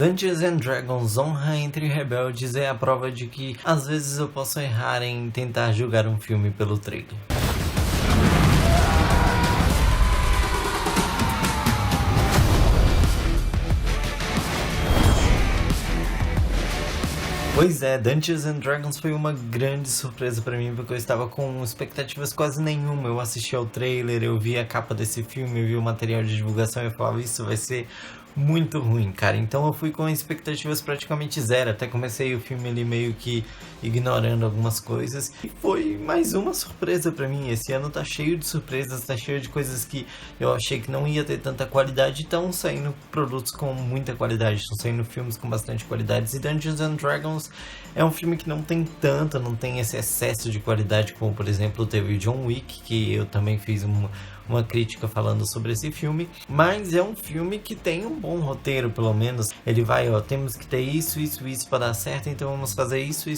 Dungeons and Dragons Honra entre Rebeldes é a prova de que às vezes eu posso errar em tentar julgar um filme pelo trailer. Pois é, Dungeons and Dragons foi uma grande surpresa pra mim, porque eu estava com expectativas quase nenhuma. Eu assisti ao trailer, eu vi a capa desse filme, eu vi o material de divulgação e eu falava, isso vai ser muito ruim, cara. Então eu fui com expectativas praticamente zero, até comecei o filme ali meio que ignorando algumas coisas. E foi mais uma surpresa pra mim. Esse ano tá cheio de surpresas, tá cheio de coisas que eu achei que não ia ter tanta qualidade. Estão saindo produtos com muita qualidade, estão saindo filmes com bastante qualidade. E Dungeons and Dragons é um filme que não tem tanta, não tem esse excesso de qualidade como, por exemplo, teve John Wick, que eu também fiz uma crítica falando sobre esse filme, mas é um filme que tem um bom roteiro, pelo menos. Ele vai, ó, temos que ter isso para dar certo, então vamos fazer isso.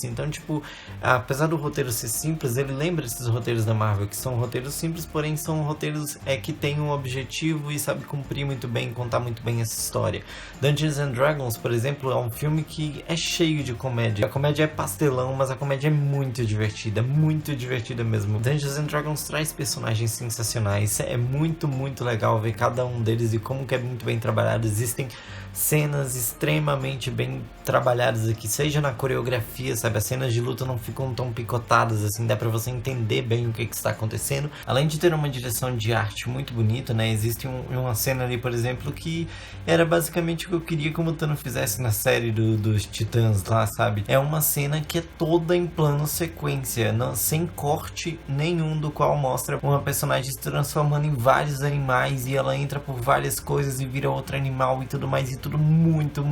Então, tipo, apesar do roteiro ser simples, ele lembra esses roteiros da Marvel, que são roteiros simples, porém são roteiros que têm um objetivo e sabe cumprir muito bem, contar muito bem essa história. Dungeons and Dragons, por exemplo, é um filme que é cheio de comédia. A comédia é pastelão, mas a comédia é muito divertida mesmo. Dungeons and Dragons traz personagens sensacionais. É muito legal ver cada um deles e como que é muito bem trabalhado. Existem cenas extremamente bem trabalhadas aqui, seja na coreografia, sabe? As cenas de luta não ficam tão picotadas, assim, dá pra você entender bem o que está acontecendo. Além de ter uma direção de arte muito bonita, né? Existe uma cena ali, por exemplo, que era basicamente o que eu queria que o Mutano fizesse na série dos Titãs lá, sabe? É uma cena que é toda em plano sequência, sem corte nenhum, do qual mostra uma personagem se transformando em vários animais e ela entra por várias coisas e vira outro animal e tudo mais, e tudo muito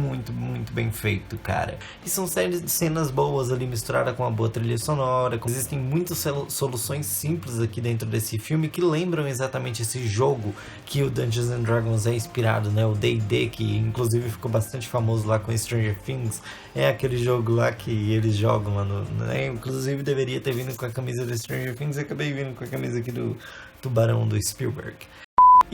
bem feito, cara. E são séries de cenas boas ali misturada com uma boa trilha sonora. Existem muitas soluções simples aqui dentro desse filme que lembram exatamente esse jogo que o Dungeons and Dragons é inspirado, né? O D&D, que inclusive ficou bastante famoso lá com Stranger Things. É aquele jogo lá que eles jogam lá né? Inclusive deveria ter vindo com a camisa do Stranger Things, eu acabei vindo com a camisa aqui do Tubarão do Spielberg.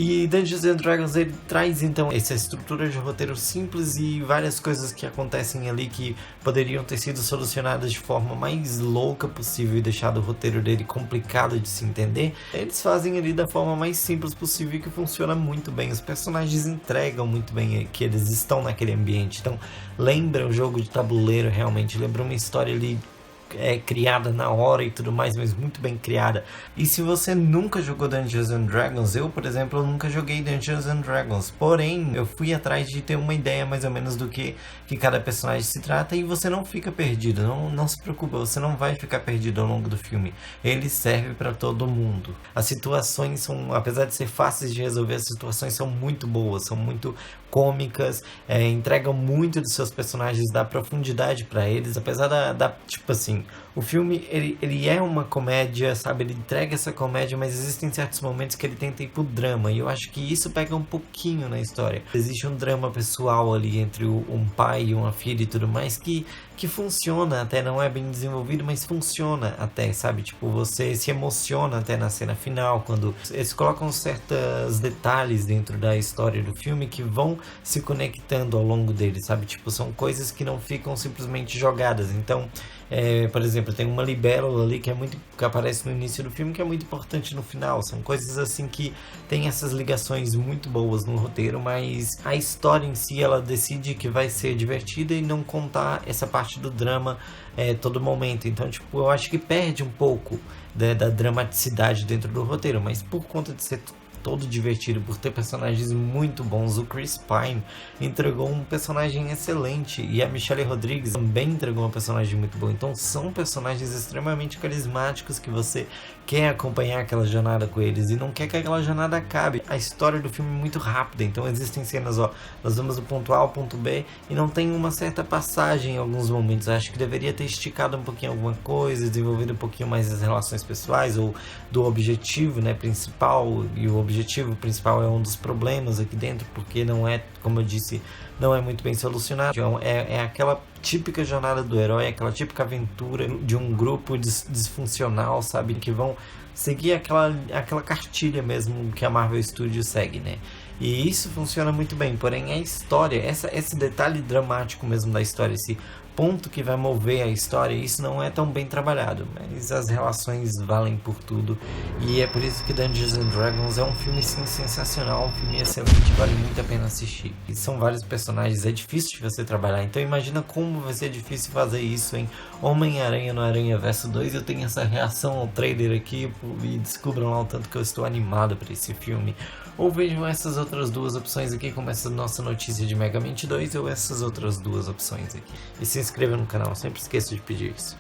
E Dungeons and Dragons, ele traz então essa estrutura de roteiro simples e várias coisas que acontecem ali que poderiam ter sido solucionadas de forma mais louca possível e deixado o roteiro dele complicado de se entender. Eles fazem ali da forma mais simples possível, que funciona muito bem. Os personagens entregam muito bem que eles estão naquele ambiente. Então lembra um jogo de tabuleiro, realmente lembra uma história ali criada na hora e tudo mais, mas muito bem criada. E se você nunca jogou Dungeons and Dragons, eu, por exemplo, nunca joguei Dungeons and Dragons, porém, eu fui atrás de ter uma ideia mais ou menos do que cada personagem se trata, e você não fica perdido, não se preocupa, você não vai ficar perdido ao longo do filme. Ele serve para todo mundo. As situações são, apesar de ser fáceis de resolver, as situações são muito boas, são muito cômicas, entregam muito dos seus personagens, dá profundidade para eles, apesar tipo assim, o filme ele é uma comédia, sabe, ele entrega essa comédia, mas existem certos momentos que ele tenta ir pro drama, e eu acho que isso pega um pouquinho na história. Existe um drama pessoal ali entre um pai e uma filha e tudo mais, que funciona até, não é bem desenvolvido, mas funciona até, sabe, tipo, você se emociona até na cena final, quando eles colocam certos detalhes dentro da história do filme que vão se conectando ao longo dele, sabe, tipo, são coisas que não ficam simplesmente jogadas. Então, por exemplo, tem uma libélula ali que aparece no início do filme, que é muito importante no final. São coisas assim que tem essas ligações muito boas no roteiro, mas a história em si, ela decide que vai ser divertida e não contar essa parte do drama todo momento. Então, tipo, eu acho que perde um pouco da dramaticidade dentro do roteiro, mas por conta de ser todo divertido, por ter personagens muito bons, o Chris Pine entregou um personagem excelente, e a Michelle Rodrigues também entregou uma personagem muito boa. Então são personagens extremamente carismáticos que você quer acompanhar aquela jornada com eles e não quer que aquela jornada acabe. A história do filme é muito rápida, então existem cenas, nós vamos do ponto A ao ponto B e não tem uma certa passagem em alguns momentos. Acho que deveria ter esticado um pouquinho alguma coisa, desenvolvido um pouquinho mais as relações pessoais ou do objetivo, né, principal. E o objetivo principal é um dos problemas aqui dentro, porque não é, como eu disse, não é muito bem solucionado. É aquela típica jornada do herói, aquela típica aventura de um grupo disfuncional, sabe? Que vão seguir aquela cartilha mesmo que a Marvel Studios segue, né? E isso funciona muito bem, porém a história, esse detalhe dramático mesmo da história, esse ponto que vai mover a história, isso não é tão bem trabalhado, mas as relações valem por tudo, e é por isso que Dungeons and Dragons é um filme sim sensacional, um filme excelente, vale muito a pena assistir. E são vários personagens, é difícil de você trabalhar, então imagina como vai ser difícil fazer isso em Homem-Aranha no Aranhaverso 2. Eu tenho essa reação ao trailer aqui e descubram lá o tanto que eu estou animado para esse filme. Ou vejam essas outras duas opções aqui, como essa nossa notícia de Megamente 2, ou essas outras duas opções aqui. E se inscreva no canal, sempre esqueço de pedir isso.